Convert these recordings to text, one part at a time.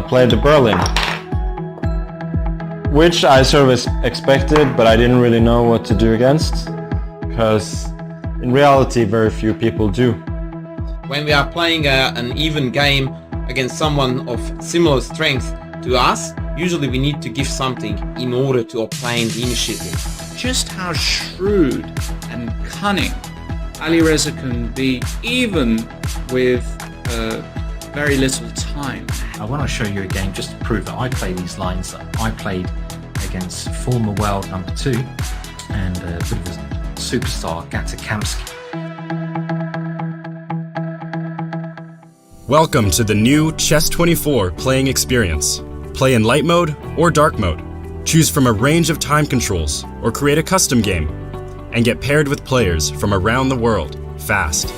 played the Berlin, which I sort of expected, but I didn't really know what to do against, because in reality very few people do. When we are playing an even game against someone of similar strength to us, usually we need to give something in order to obtain the initiative. Just how shrewd and cunning Alireza can be, even with very little time. I want to show you a game just to prove that I play these lines that I played against former world number 2 and a bit of a superstar, Gatakamsky. Welcome to the new Chess24 playing experience. Play in light mode or dark mode. Choose from a range of time controls or create a custom game and get paired with players from around the world fast.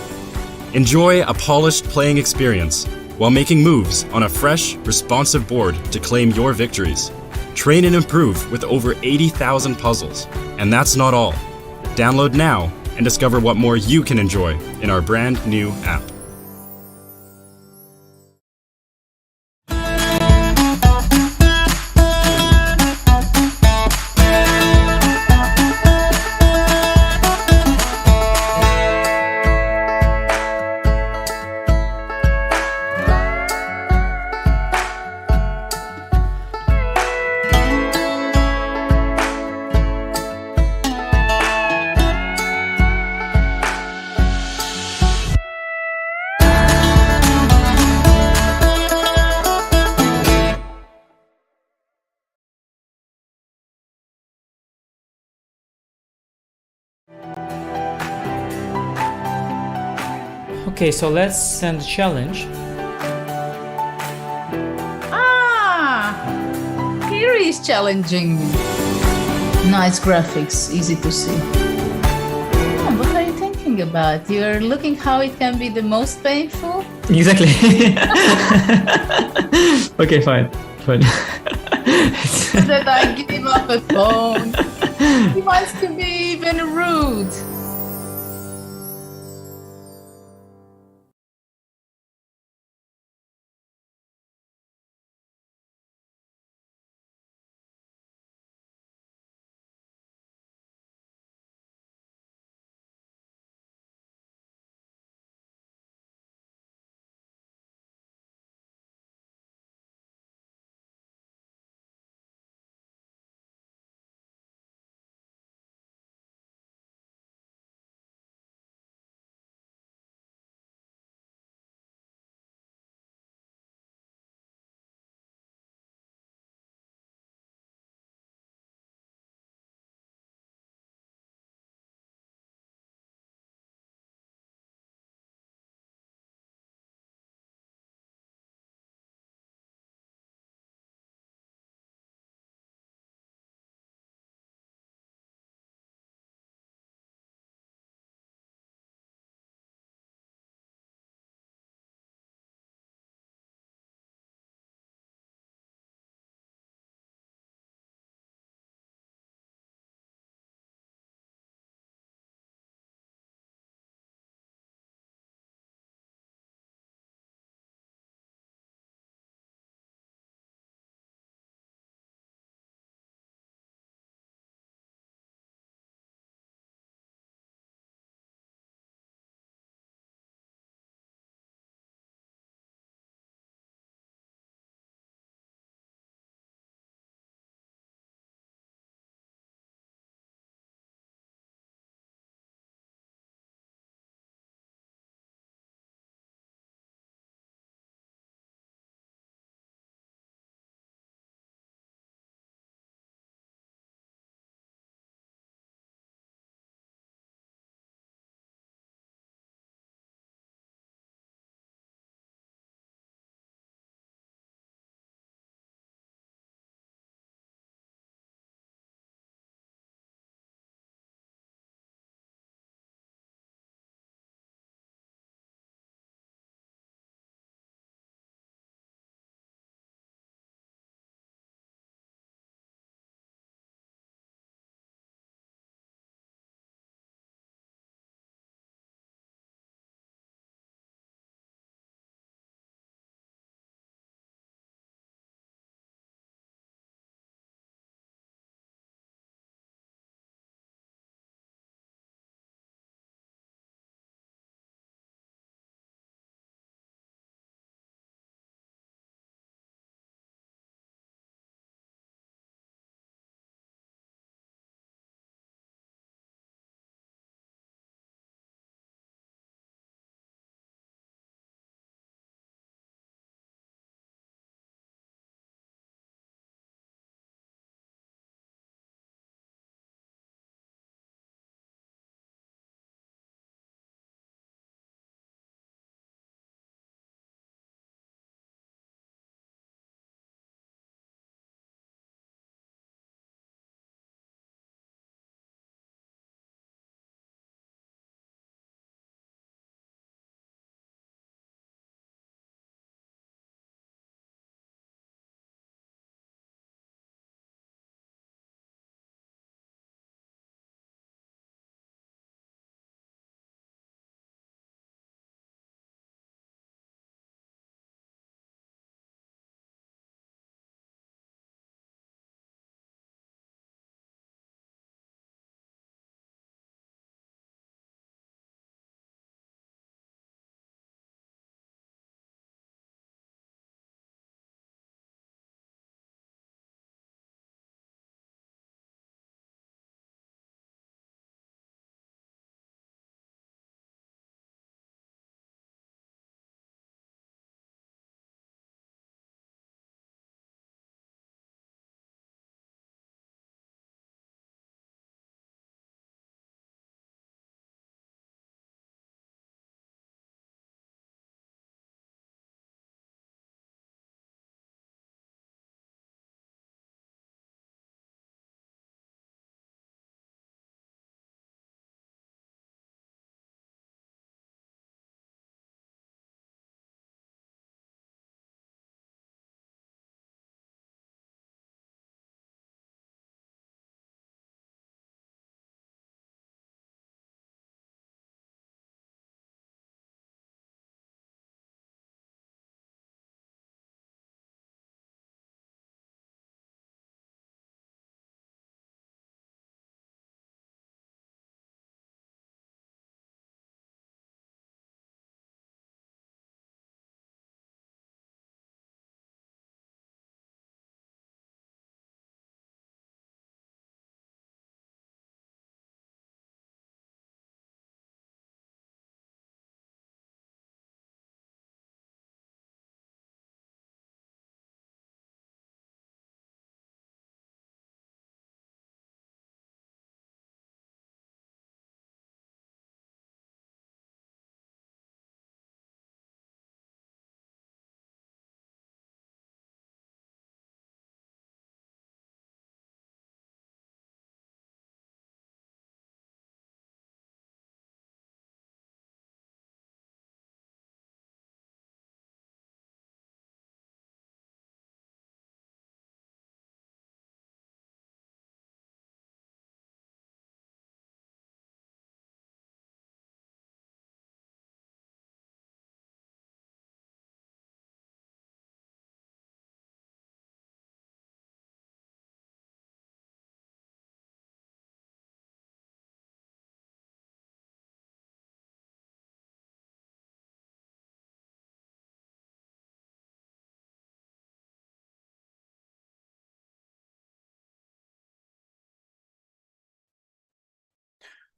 Enjoy a polished playing experience while making moves on a fresh, responsive board to claim your victories. Train and improve with over 80,000 puzzles. And that's not all. Download now and discover what more you can enjoy in our brand new app. Okay, so let's send a challenge. Here is challenging. Nice graphics, easy to see. Oh, what are you thinking about? You're looking how it can be the most painful? Exactly. Okay, fine. So that I give him up a phone. He wants to be even rude.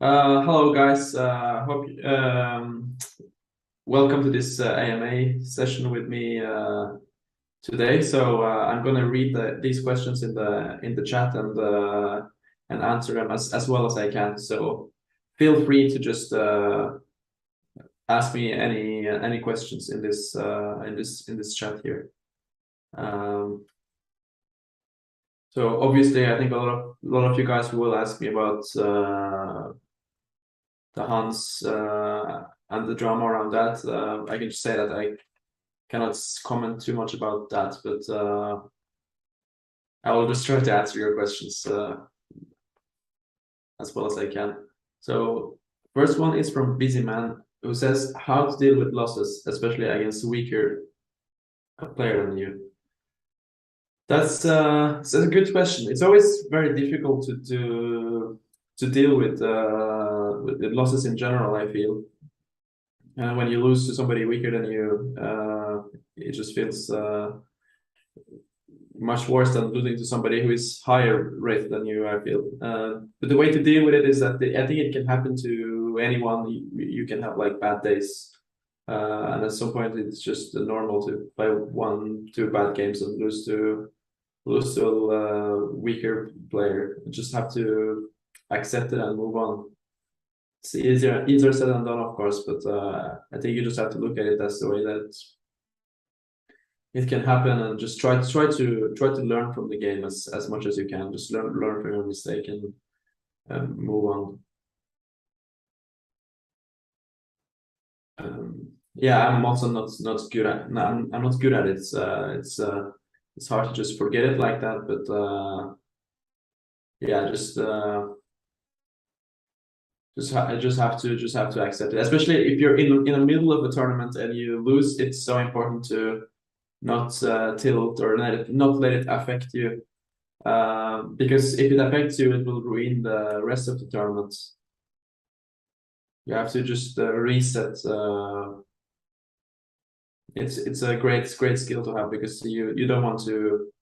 Hello, guys. Welcome to this AMA session with me today. So I'm going to read these questions in the chat and answer them as well as I can. So feel free to just ask me any questions in this chat here. So obviously, I think a lot of you guys will ask me about the Hans and the drama around that. I can just say that I cannot comment too much about that, but I will just try to answer your questions as well as I can. So first one is from Busy Man, who says how to deal with losses, especially against weaker player than you. That's a good question. It's always very difficult to deal with losses in general, I feel. When you lose to somebody weaker than you, it just feels much worse than losing to somebody who is higher rated than you, I feel. But the way to deal with it is that I think it can happen to anyone. You can have like bad days. And at some point it's just normal to play 1-2 bad games and lose to a weaker player. You just have to accept it and move on. It's easier said than done, of course, but I think you just have to look at it as the way that it can happen, and just try to learn from the game as much as you can. Just learn from your mistake and move on. Yeah, I'm also not good at. No, I'm not good at it. It's hard to just forget it like that, but yeah, just have to accept it. Especially if you're in the middle of a tournament and you lose, it's so important to not tilt or not let it affect you, because if it affects you, it will ruin the rest of the tournament. You have to just reset. It's a great skill to have, because you don't want to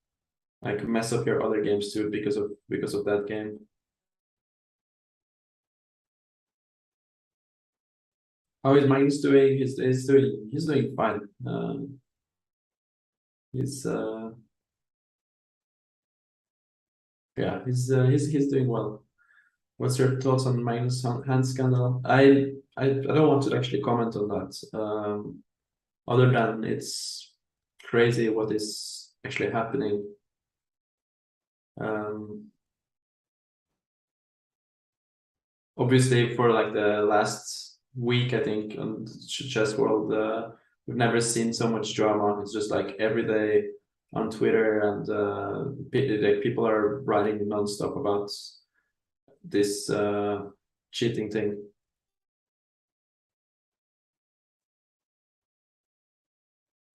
like mess up your other games too because of that game. How is Magnus doing? He's doing fine. He's doing well. What's your thoughts on Magnus hand scandal? I don't want to actually comment on that. Other than it's crazy what is actually happening. Obviously, for like the last week, I think on chess world, we've never seen so much drama. It's just like every day on Twitter, and people are writing nonstop about this cheating thing.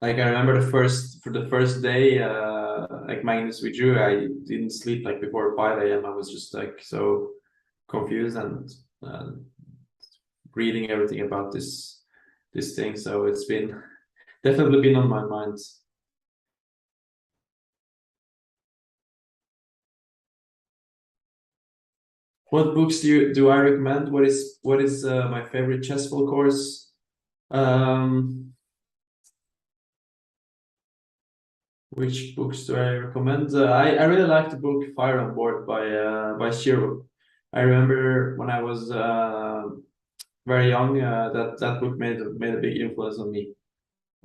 Like I remember the first day, like Magnus withdrew, I didn't sleep like before 5 a.m. I was just like so confused and reading everything about this thing. So it's definitely been on my mind. What books do I recommend? What is my favorite chessball course? Which books do I recommend? I really like the book Fire on Board by Vachier-Lagrave. I remember when I was very young, that book made a big influence on me.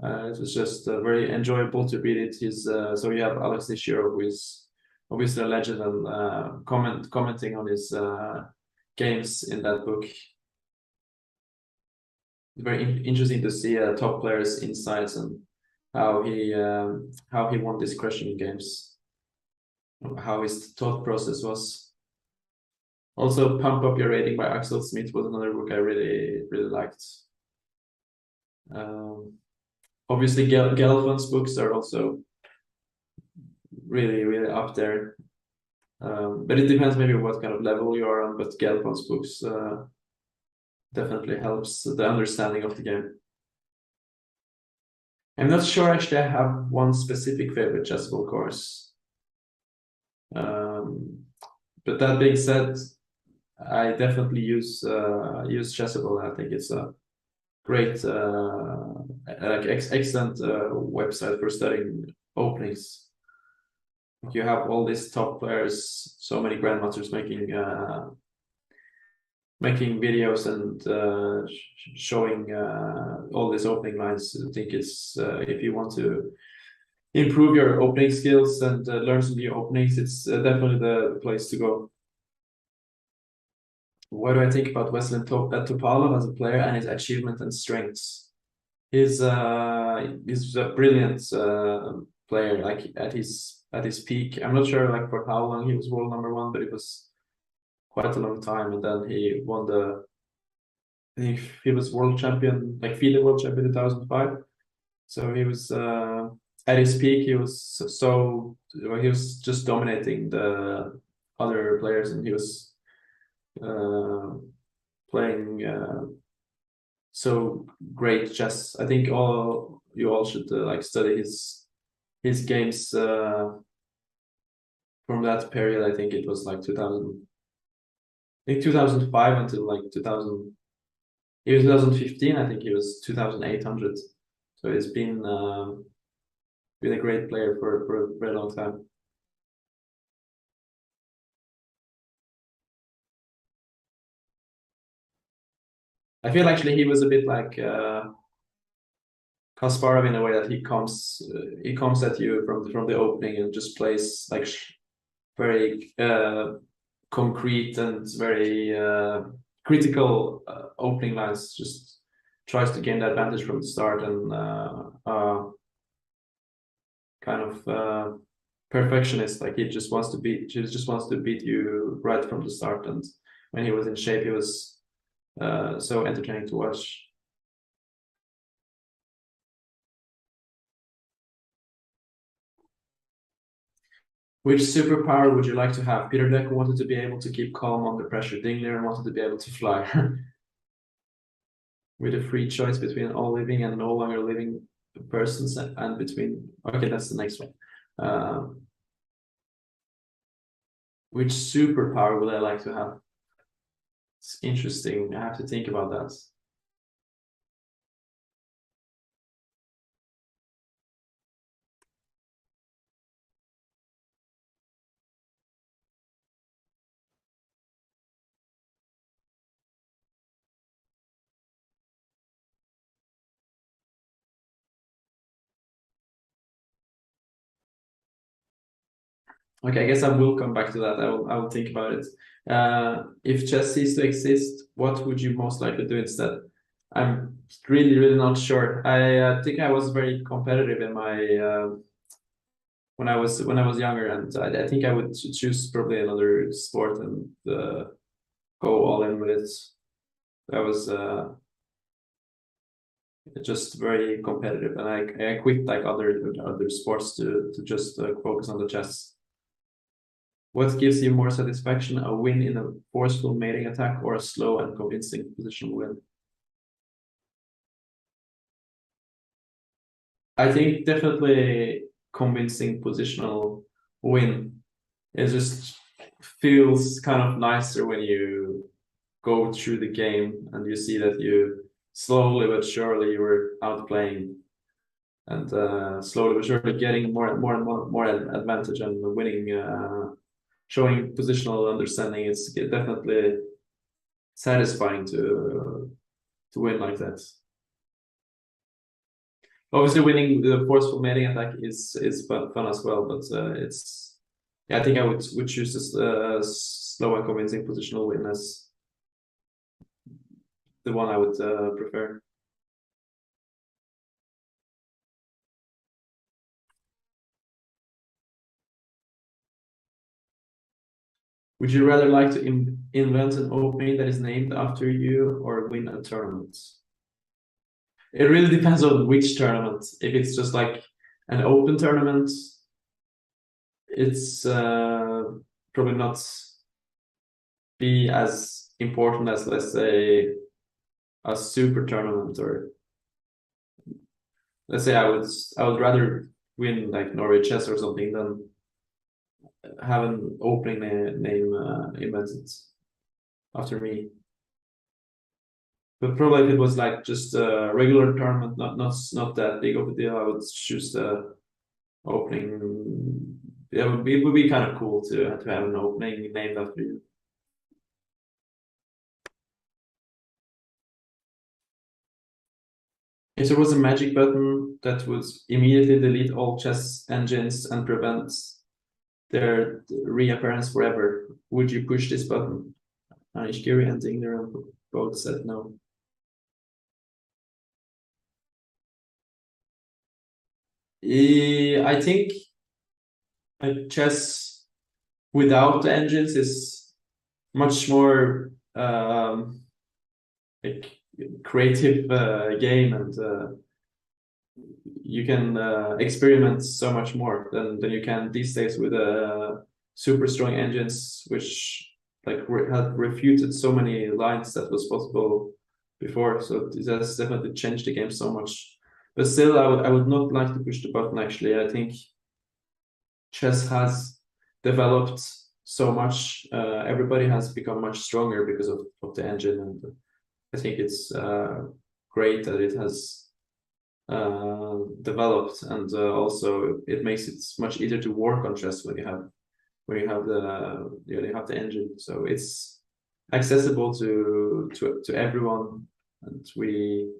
It was just very enjoyable to read it. So you have Alex Vachier-Lagrave, who is obviously a legend, and commenting on his games in that book. Very interesting to see top players' insights and how he won these crushing games, how his thought process was. Also, Pump Up Your Rating by Axel Smith was another book I really liked. Obviously, Gelfand's books are also really up there, but it depends maybe what kind of level you are on. But Gelfand's books definitely helps the understanding of the game. I'm not sure actually I have one specific favorite chessball course. But that being said, I definitely use Chessable. I think it's a great, excellent website for studying openings. You have all these top players, so many grandmasters making videos and showing all these opening lines. I think it's if you want to improve your opening skills and learn some new openings, it's definitely the place to go. What do I think about Wesley Topalov as a player and his achievement and strengths? He's a brilliant player. Like at his peak, I'm not sure like for how long he was world #1, but it was quite a long time. And then he won I think he was world champion, like FIDE world champion in 2005. So he was at his peak. He was he was just dominating the other players, and he was playing so great chess. I think you all should like study his games from that period. I think it was like 2005 until like 2000. He was 2015. I think he was 2,800. So he's been a great player for a very long time. I feel actually he was a bit like Kasparov in a way that he comes at you from the opening and just plays like very concrete and very critical opening lines. Just tries to gain the advantage from the start and kind of perfectionist. Like he just wants to beat you right from the start. And when he was in shape, he was so entertaining to watch. Which superpower would you like to have? Peter Deck wanted to be able to keep calm under pressure. Dingler wanted to be able to fly. With a free choice between all living and no longer living persons and between... Okay, that's the next one. Which superpower would I like to have? It's interesting. I have to think about that. Okay, I guess I will come back to that. I will think about it. If chess ceased to exist, what would you most likely do instead? I'm really not sure. I think I was very competitive in my when I was younger, and I think I would choose probably another sport and go all in with it. I was just very competitive, and I quit like other sports to just focus on the chess. What gives you more satisfaction, a win in a forceful mating attack or a slow and convincing positional win? I think definitely convincing positional win. It just feels kind of nicer when you go through the game and you see that you slowly but surely you were outplaying and slowly but surely getting more advantage and winning. Showing positional understanding, it's definitely satisfying to win like that. Obviously, winning the forceful mating attack is fun as well, but I think I would choose this slow and convincing positional win as the one I would prefer. Would you rather like to invent an opening that is named after you or win a tournament? It really depends on which tournament. If it's just like an open tournament, it's probably not be as important as, let's say, a super tournament, or let's say I would rather win like Norway Chess or something than have an opening name invented. after me. But probably if it was like just a regular tournament, not that big of a deal, I would choose the opening. Yeah, it would be kind of cool to have an opening named after you. If there was a magic button that would immediately delete all chess engines and prevent their reappearance forever, would you push this button? Anish Giri and Ignorant both said no. I think chess without the engines is much more like creative game, and you can experiment so much more than you can these days with super strong engines, which like had refuted so many lines that was possible before. So it has definitely changed the game so much. But still, I would not like to push the button, actually. I think chess has developed so much. Everybody has become much stronger because of the engine, and I think it's great that it has developed, and also it makes it much easier to work on chess when you have the engine. So it's accessible to everyone, and we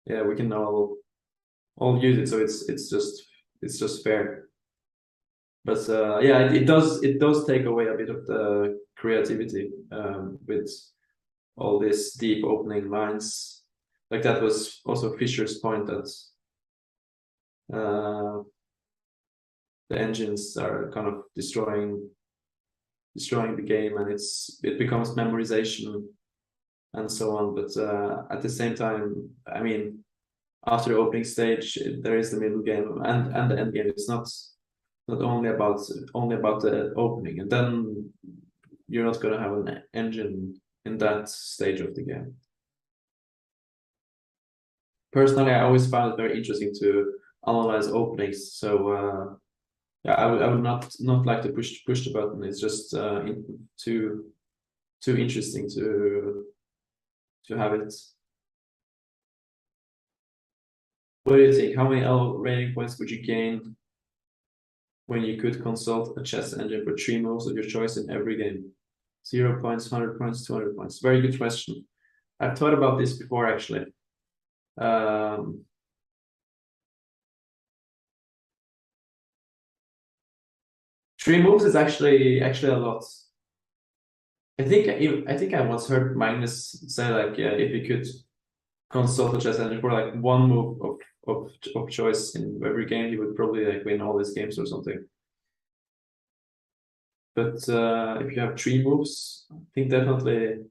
can all use it. So it's just fair. But it does take away a bit of the creativity with all these deep opening lines. Like that was also Fischer's point, that the engines are kind of destroying the game, and it becomes memorization and so on. But at the same time, I mean, after the opening stage, there is the middle game and the end game. It's not only about the opening, and then you're not going to have an engine in that stage of the game. Personally, I always found it very interesting to analyze openings. So I would not like to push the button. It's just too interesting to have it. What do you think? How many L rating points would you gain when you could consult a chess engine for 3 moves of your choice in every game? 0 points, 100 points, 200 points. Very good question. I've thought about this before, actually. 3 moves is actually a lot. I think I once heard Magnus say, like, if you could consult a chess engine for like 1 move of choice in every game, he would probably like win all his games or something. But if you have 3 moves, I think definitely.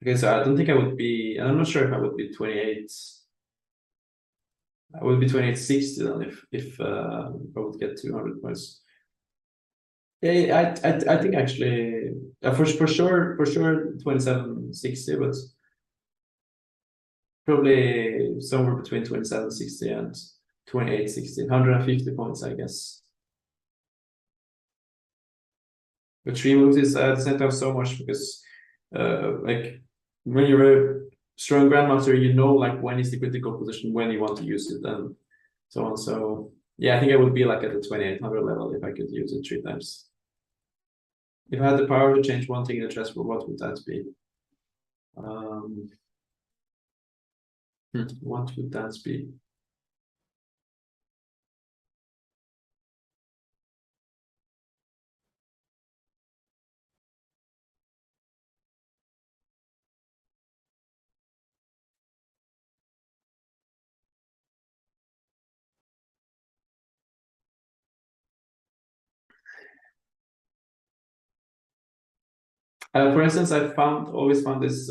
Okay, so I don't think I would be, and I'm not sure if I would be 28. I would be 2860 then if I would get 200 points. Yeah, I think actually for sure 2760, but probably somewhere between 2760 and 2860, 150 points, I guess. But 3 moves is at the same time so much, because like when you're a strong grandmaster, you know, like when is the critical position, when you want to use it, and so on. So yeah, I think I would be like at the 2800 level if I could use it 3 times. If I had the power to change one thing in the chessboard, what would that be? What would that be? For instance, I always found this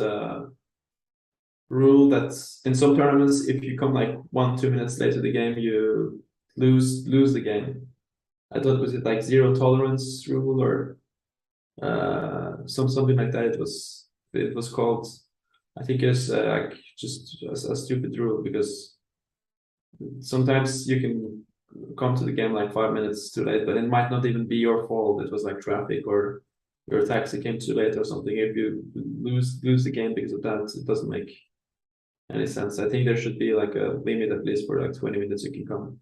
rule that in some tournaments, if you come like 1-2 minutes late to the game, you lose the game. I thought, was it like 0 tolerance rule or something like that? It was called. I think it's like just a stupid rule, because sometimes you can come to the game like 5 minutes too late, but it might not even be your fault. It was like traffic or your taxi came too late or something. If you lose the game because of that, it doesn't make any sense. I think there should be like a limit at least for like 20 minutes you can come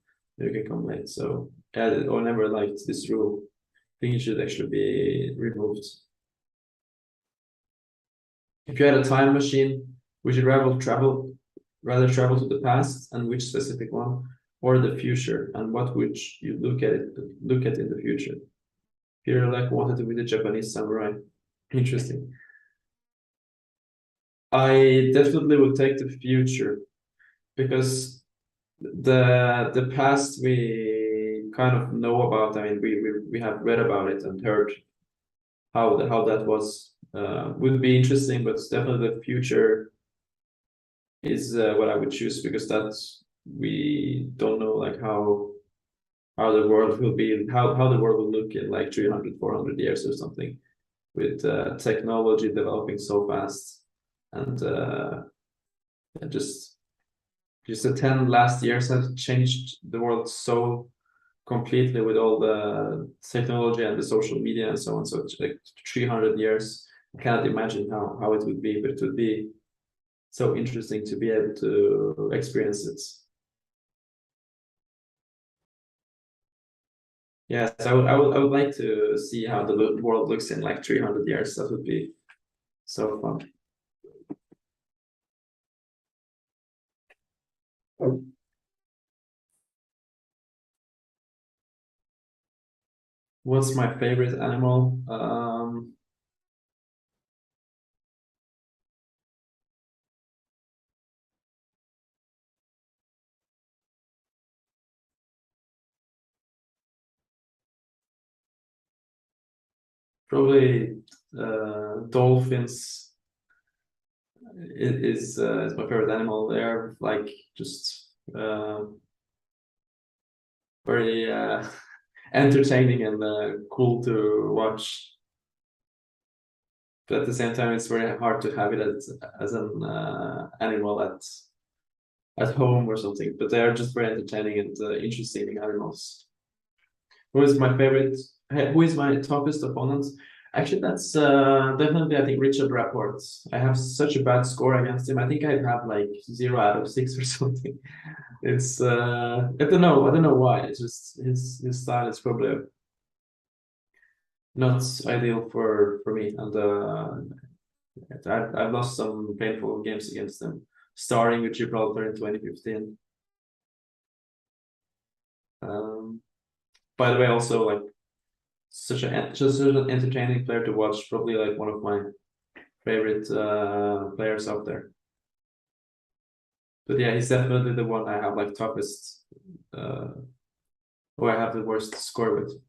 late. So yeah, I never liked this rule. I think it should actually be removed. If you had a time machine, would you rather travel to the past, and which specific one, or the future, and what would you look at in the future? Peter like wanted to be the Japanese samurai. Interesting. I definitely would take the future, because the past we kind of know about. I mean, we have read about it and heard how that was. Would be interesting, but definitely the future is what I would choose, because that's, we don't know like how the world will be, how the world will look in like 300, 400 years or something, with technology developing so fast, and just the 10 last years have changed the world so completely, with all the technology and the social media and so on. So like 300 years, I cannot imagine how it would be, but it would be so interesting to be able to experience it. Yes, I would like to see how the world looks in like 300 years. That would be so fun. What's my favorite animal? Probably dolphins is my favorite animal. They're like just very entertaining and cool to watch. But at the same time, it's very hard to have it as an animal at home or something. But they are just very entertaining and interesting animals. Who is my favorite? Who is my toughest opponent? Actually, that's definitely, I think, Richard Rapport. I have such a bad score against him. I think I have like 0 out of 6 or something. It's I don't know why. It's just his style is probably not ideal for me, and I've lost some painful games against him, starting with Gibraltar in 2015. By the way, also like such an entertaining player to watch. Probably like one of my favorite players out there. But yeah, he's definitely the one I have like toughest, or I have the worst score with.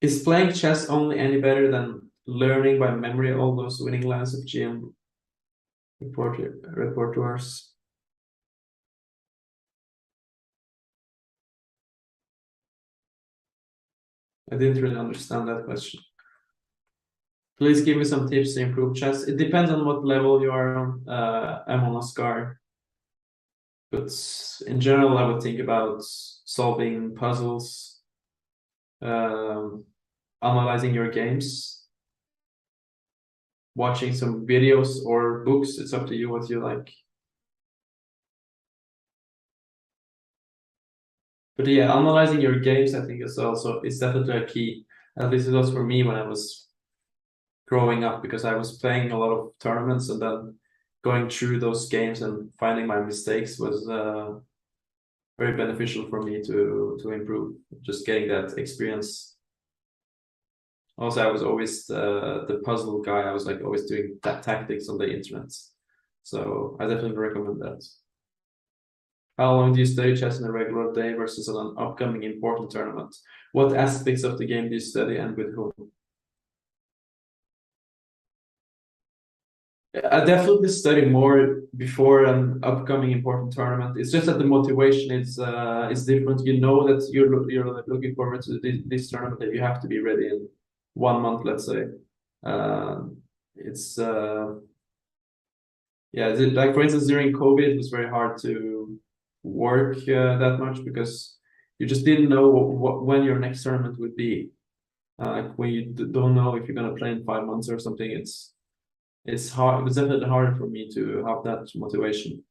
Is playing chess only any better than learning by memory all those winning lines of GM repertoires? I didn't really understand that question. Please give me some tips to improve chess. It depends on what level you are on. I'm on a scar. But in general, I would think about solving puzzles, analyzing your games, watching some videos or books. It's up to you what you like. But yeah, analyzing your games, I think, is definitely a key. At least it was for me when I was growing up, because I was playing a lot of tournaments, and then going through those games and finding my mistakes was very beneficial for me to improve, just getting that experience. Also, I was always the puzzle guy. I was like always doing tactics on the internet. So I definitely recommend that. How long do you study chess in a regular day versus an upcoming important tournament? What aspects of the game do you study, and with whom? I definitely study more before an upcoming important tournament. It's just that the motivation is different. You know that you're looking forward to this tournament, that you have to be ready in 1 month, let's say. Yeah, like for instance, during COVID, it was very hard to work that much, because you just didn't know when your next tournament would be. When you don't know if you're gonna play in 5 months or something, it's hard. It's definitely harder for me to have that motivation.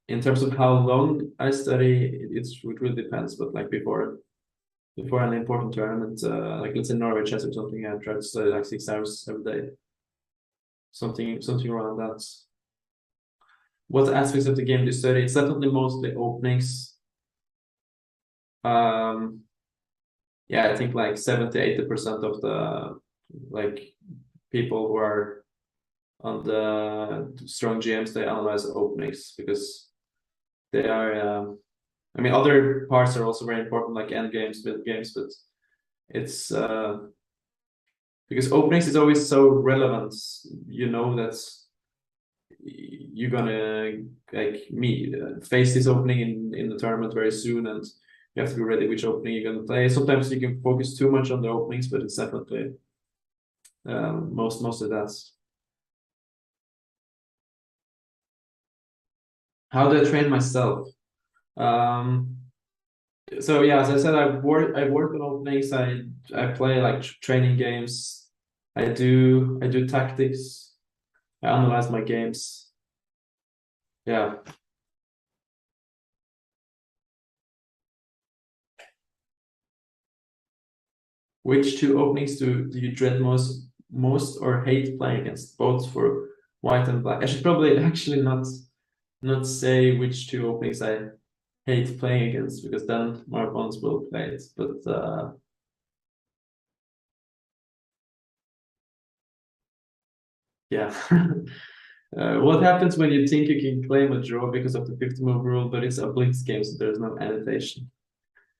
In terms of how long I study, it really depends. But like before an important tournament, like let's say Norway chess or something, I try to study like 6 hours every day. Something around that. What aspects of the game do you study? It's definitely mostly openings. Yeah, I think like 70-80% of the like people who are on the strong GMs, they analyze openings, because they are I mean, other parts are also very important, like end games, mid games, but it's because openings is always so relevant. You know that you're gonna like face this opening in the tournament very soon, and you have to be ready which opening you're gonna play. Sometimes you can focus too much on the openings, but it's definitely most of that. How do I train myself? So yeah, as I said, I work on openings. I play like training games. I do tactics. I analyze my games. Yeah. Which 2 openings do you dread most or hate playing against? Both for white and black. I should probably actually not say which 2 openings I hate playing against, because then my opponents will play it. But yeah. What happens when you think you can claim a draw because of the 50 move rule, but it's a blitz game, so there's no annotation?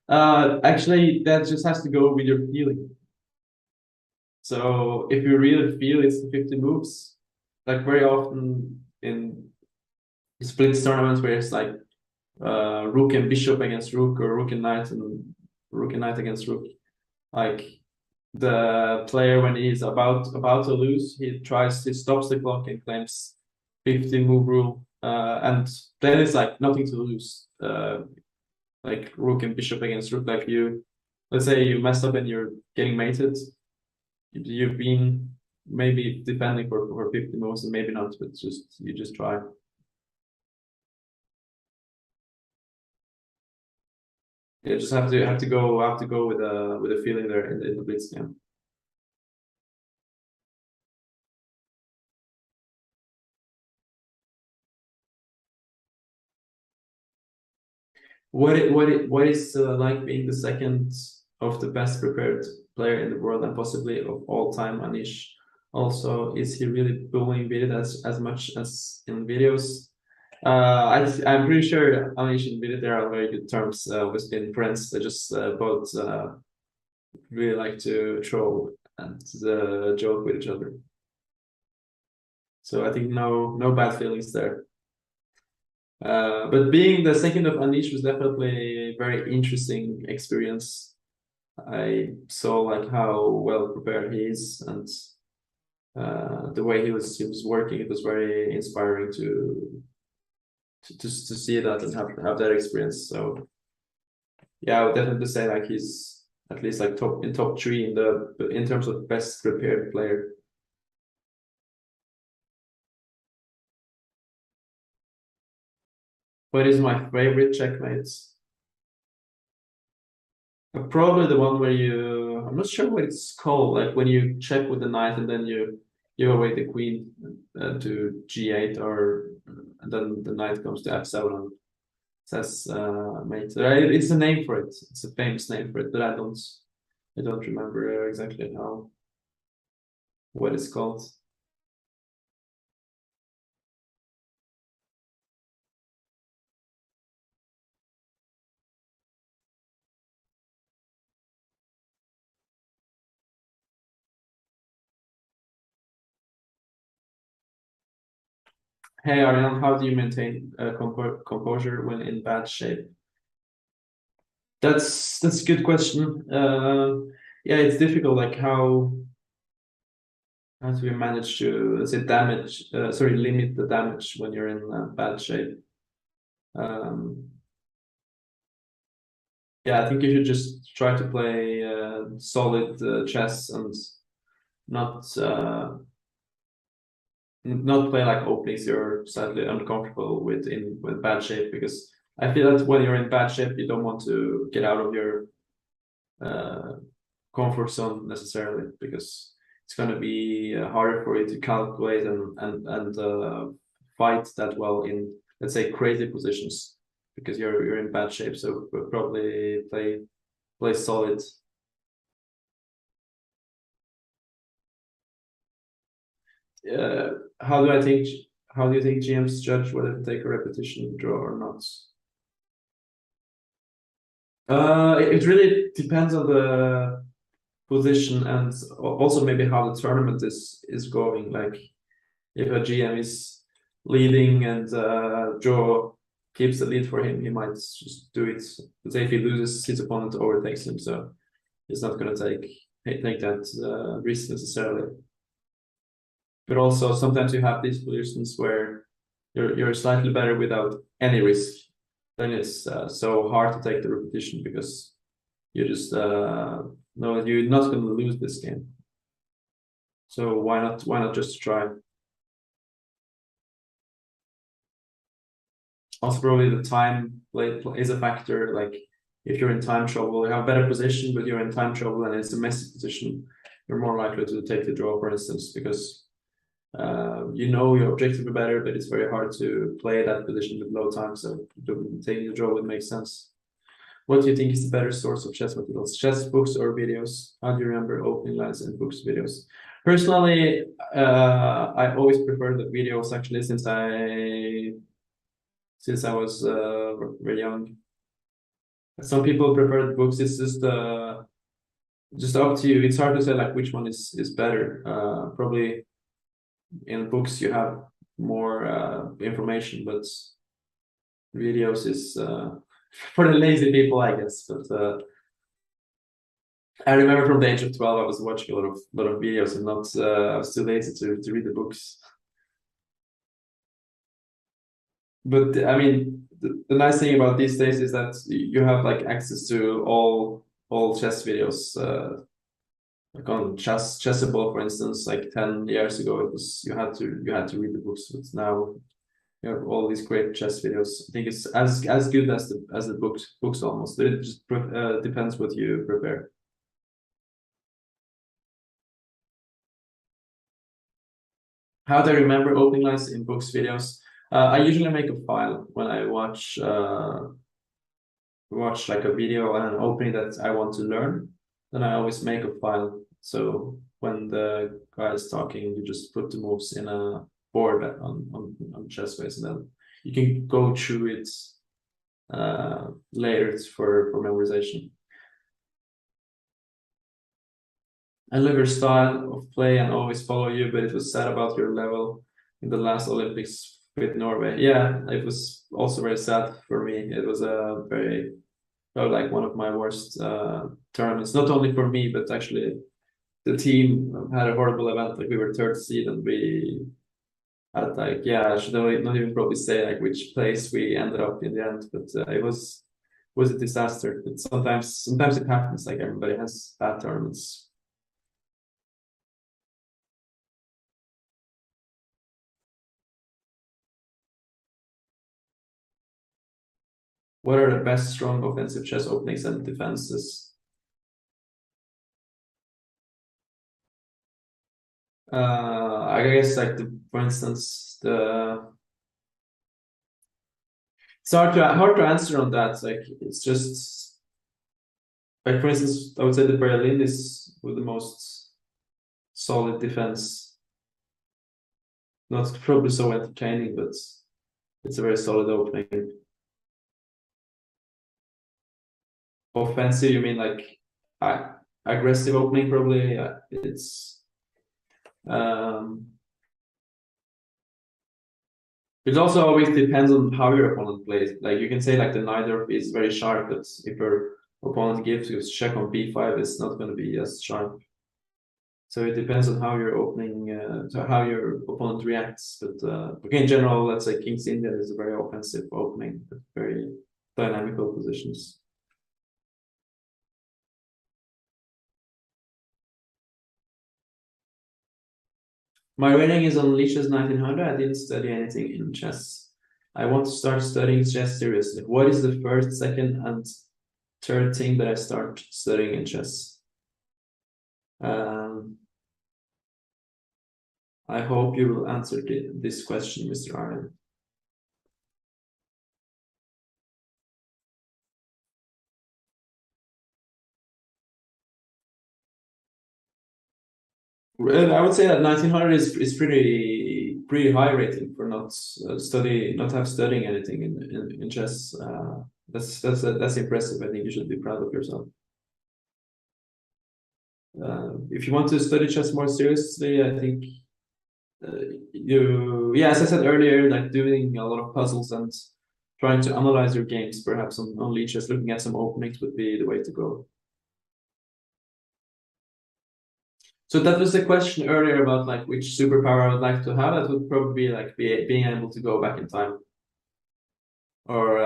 Actually, that just has to go with your feeling. So if you really feel it's the 50 moves, like very often in split tournaments where it's like rook and bishop against rook, or rook and knight against rook, like the player, when he's about to lose, he stops the clock and claims 50 move rule, and then it's like nothing to lose. Like rook and bishop against rook, like let's say you mess up and you're getting mated, you've been maybe defending for 50 moves and maybe not, but you just try. You just have to go with a feeling there in the blitz game. What is like being the second of the best prepared player in the world, and possibly of all time, Anish? Also, is he really bullying Vidit as much as in videos? I'm pretty sure Anish and Vidit, there are very good terms with been friends. They just both really like to troll and joke with each other. So I think no bad feelings there. But being the second of Anish was definitely a very interesting experience. I saw like how well prepared he is, and the way he was working. It was very inspiring to see that and have that experience. So yeah, I would definitely say like he's at least like top 3 in terms of best prepared player. What is my favorite checkmates? Probably the one where I'm not sure what it's called, like when you check with the knight and then you await the queen to g8, and then the knight comes to f7 and says mate. It's a name for it. It's a famous name for it, but I don't remember exactly what it's called. Hey Aryan, how do you maintain composure when in bad shape? That's a good question. Yeah, it's difficult. Like how As we manage to, let's say, limit the damage when you're in bad shape. Yeah, I think you should just try to play solid chess and not play like openings you're slightly uncomfortable with with bad shape, because I feel that when you're in bad shape, you don't want to get out of your comfort zone necessarily, because it's going to be harder for you to calculate and fight that well in, let's say, crazy positions, because you're in bad shape. So probably play solid. How do you think GMs judge whether to take a repetition draw or not? It really depends on the position and also maybe how the tournament is going. Like if a GM is leading and draw keeps the lead for him, he might just do it. Let's say if he loses, his opponent overtakes him, so he's not going to take that risk necessarily. But also sometimes you have these positions where you're slightly better without any risk. Then it's so hard to take the repetition, because you just know you're not going to lose this game. So why not just try? Also, probably the time is a factor. Like if you're in time trouble, you have a better position, but you're in time trouble and it's a messy position, you're more likely to take the draw, for instance, because you know your objective are better, but it's very hard to play that position with low time. So taking the draw would make sense. What do you think is the better source of chess materials? Chess books or videos? How do you remember opening lines in books, videos? Personally, I always prefer the videos, actually, since I was very young. Some people prefer the books. It's just up to you. It's hard to say like which one is better. Probably in books you have more information, but videos is for the lazy people, I guess. But I remember from the age of 12, I was watching a lot of videos and not I was too lazy to read the books. But I mean, the nice thing about these days is that you have like access to all chess videos. Like on Chessable, for instance, like 10 years ago, it was you had to read the books, but now you have all these great chess videos. I think it's as good as the books almost. It just depends what you prepare. How do I remember opening lines in books, videos? I usually make a file when I watch like a video and an opening that I want to learn. Then I always make a file. So when the guy is talking, you just put the moves in a board on Chessbase, and then you can go through it later for memorization. I love your style of play and always follow you, but it was sad about your level in the last Olympics with Norway. Yeah, it was also very sad for me. It was like one of my worst tournaments, not only for me, but actually the team had a horrible event. Like we were third seed and we had like, yeah, I should not even probably say like which place we ended up in the end, but it was a disaster. But sometimes it happens, like everybody has bad tournaments. What are the best strong offensive chess openings and defenses? I guess like for instance, it's hard to answer on that. Like it's just like, for instance, I would say the Berlin is with the most solid defense. Not probably so entertaining, but it's a very solid opening. Offensive, you mean like aggressive opening? Probably it's it also always depends on how your opponent plays. Like you can say like the Najdorf is very sharp, but if your opponent gives you check on b5, it's not going to be as sharp. So it depends on how your opening, so how your opponent reacts. But okay, in general, let's say King's Indian is a very offensive opening, but very dynamical positions. My rating is on Lichess 1900. I didn't study anything in chess. I want to start studying chess seriously. What is the first, second, and third thing that I start studying in chess? I hope you will answer this question, Mr. Aryan. I would say that 1900 is pretty high rating for not studying anything in chess. That's impressive. I think you should be proud of yourself. If you want to study chess more seriously, I think as I said earlier, like doing a lot of puzzles and trying to analyze your games, perhaps on Lichess, looking at some openings would be the way to go. So that was the question earlier about like which superpower I would like to have. That would probably be like being able to go back in time, or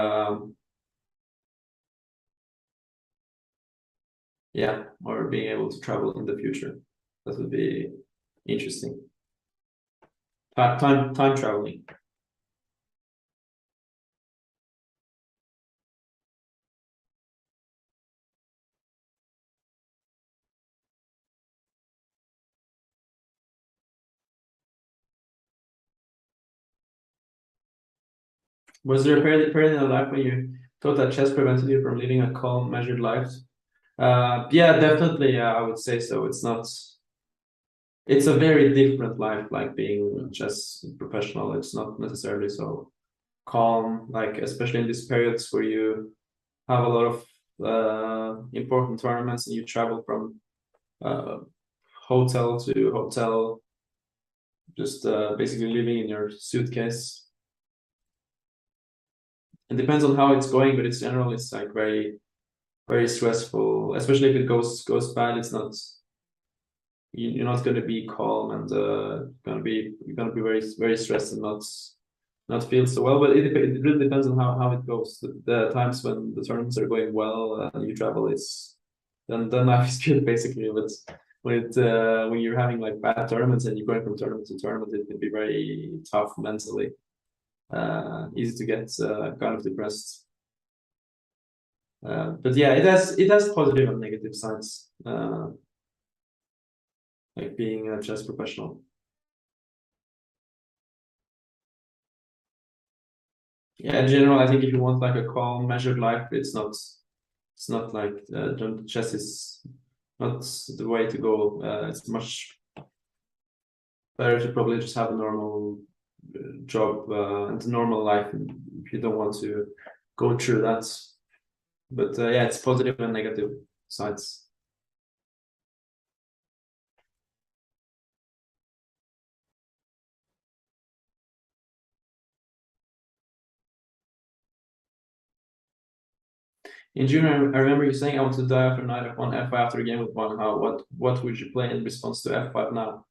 or being able to travel in the future. That would be interesting. Time traveling. Was there a period in your life when you thought that chess prevented you from living a calm, measured life? Yeah, definitely. I would say so. It's a very different life, like being a chess professional. It's not necessarily so calm, like especially in these periods where you have a lot of important tournaments and you travel from hotel to hotel, just basically living in your suitcase. It depends on how it's going, but it's generally it's like very, very stressful. Especially if it goes bad, it's not. You're not going to be calm and you're gonna be very, very stressed and not feel so well. But it really depends on how it goes. The times when the tournaments are going well and you travel, then life is good basically. But when you're having like bad tournaments and you're going from tournament to tournament, it can be very tough mentally. Easy to get kind of depressed. But yeah, it has positive and negative sides. Like being a chess professional. Yeah, in general, I think if you want like a calm, measured life, it's not like chess is not the way to go. It's much better to probably just have a normal job and a normal life if you don't want to go through that. But yeah, it's positive and negative sides. In June, I remember you saying I want to die after knight f1, f5 after a game with one. What would you play in response to f5 now?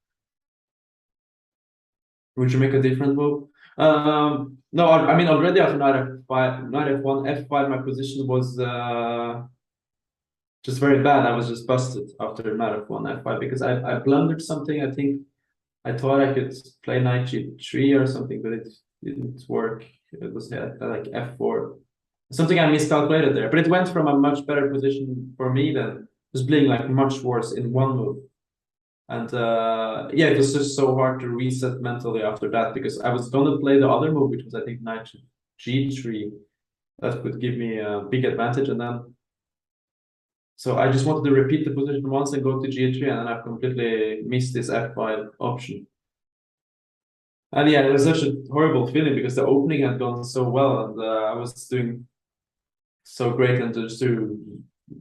Would you make a different move? No, I mean already after knight f5, knight f1, f5, my position was just very bad. I was just busted after knight f1, f5 because I blundered something. I think I thought I could play knight g3 or something, but it didn't work. It was like f4. Something I miscalculated there, but it went from a much better position for me than just being like much worse in one move. And yeah, it was just so hard to reset mentally after that because I was gonna play the other move, which was I think knight g3. That could give me a big advantage, and then so I just wanted to repeat the position once and go to g3, and then I completely missed this f5 option. And yeah, it was such a horrible feeling because the opening had gone so well, and I was doing so great, and just to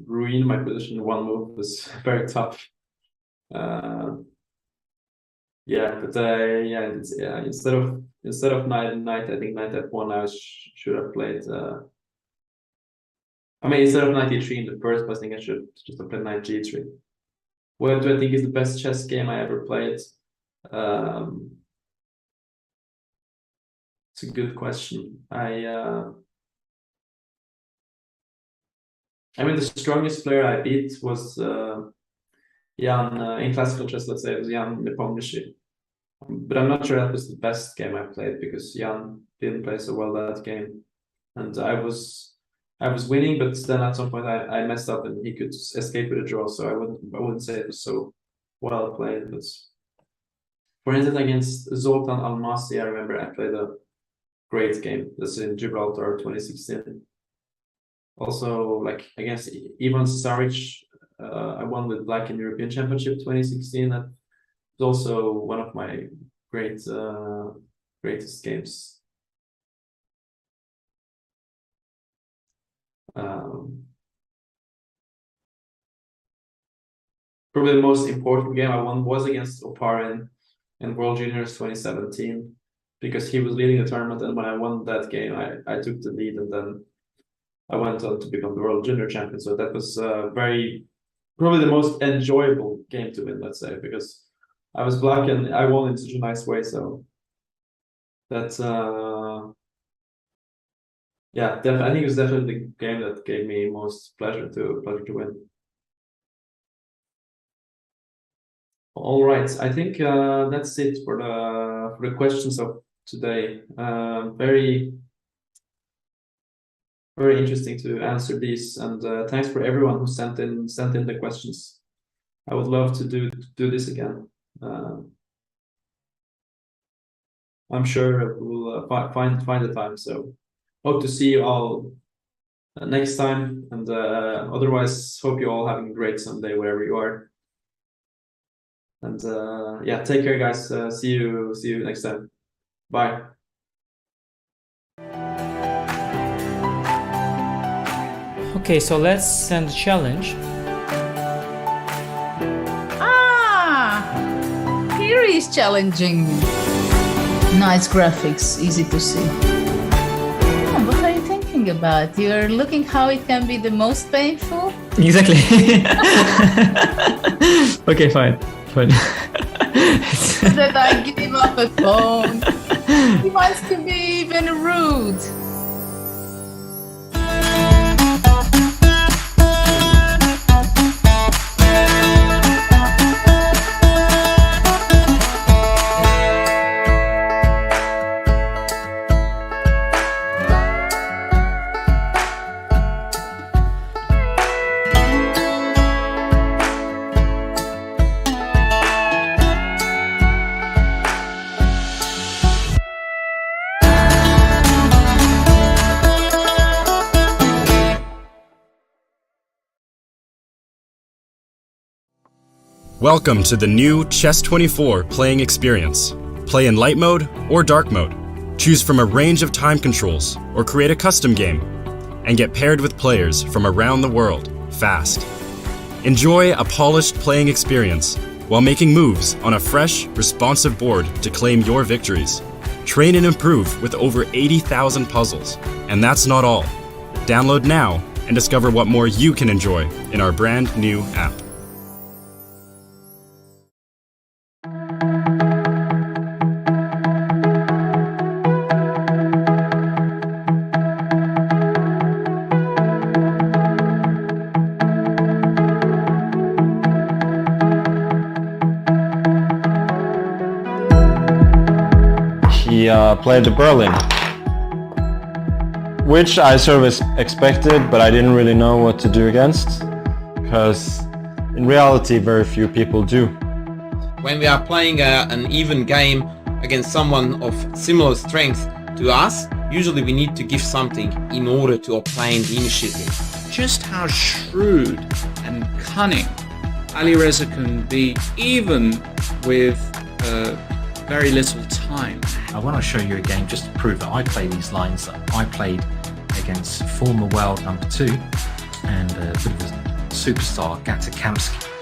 ruin my position in one move was very tough. Yeah, but yeah, instead of knight, I think knight f1 I should have played. I mean, instead of knight e3 in the first place, I think I should just have played knight g3. what do I think is the best chess game I ever played? It's a good question. I mean, the strongest player I beat was Jan in classical chess. Let's say it was Jan Nepomniachtchi. But I'm not sure that was the best game I played because Jan didn't play so well that game, and I was winning, but then at some point I messed up and he could escape with a draw. So I wouldn't say it was so well played. But for instance, against Zoltan Almasi, I remember I played a great game. That's in Gibraltar 2016. Also, like against Ivan Saric, I won with Black in European Championship 2016. That was also one of my greatest games. Probably the most important game I won was against Aryan in World Juniors 2017 because he was leading the tournament, and when I won that game, I took the lead, and then I went on to become the World Junior champion. So that was probably the most enjoyable game to win, let's say, because I was black and I won in such a nice way. So that's yeah, I think it was definitely the game that gave me most pleasure to win. All right, I think that's it for the questions of today. Very interesting to answer these, and thanks for everyone who sent in the questions. I would love to do this again. I'm sure we'll find the time. So hope to see you all next time, and otherwise hope you all having a great Sunday wherever you are. And yeah, take care, guys. See you next time. Bye. Okay, so let's send a challenge. Here is challenging me. Nice graphics, easy to see. Oh, what are you thinking about? You're looking how it can be the most painful? Exactly. Okay, fine. That I give up a phone. He wants to be even rude. Welcome to the new Chess24 playing experience. Play in light mode or dark mode. Choose from a range of time controls or create a custom game and get paired with players from around the world fast. Enjoy a polished playing experience while making moves on a fresh, responsive board to claim your victories. Train and improve with over 80,000 puzzles. And that's not all. Download now and discover what more you can enjoy in our brand new app. He played the Berlin, which I sort of expected, but I didn't really know what to do against, because in reality very few people do. When we are playing an even game against someone of similar strength to us, usually we need to give something in order to obtain the initiative. Just how shrewd and cunning Alireza can be, even with very little time. I want to show you a game just to prove that I play these lines that I played against former world number 2 and a bit of a superstar, Vachier-Lagrave.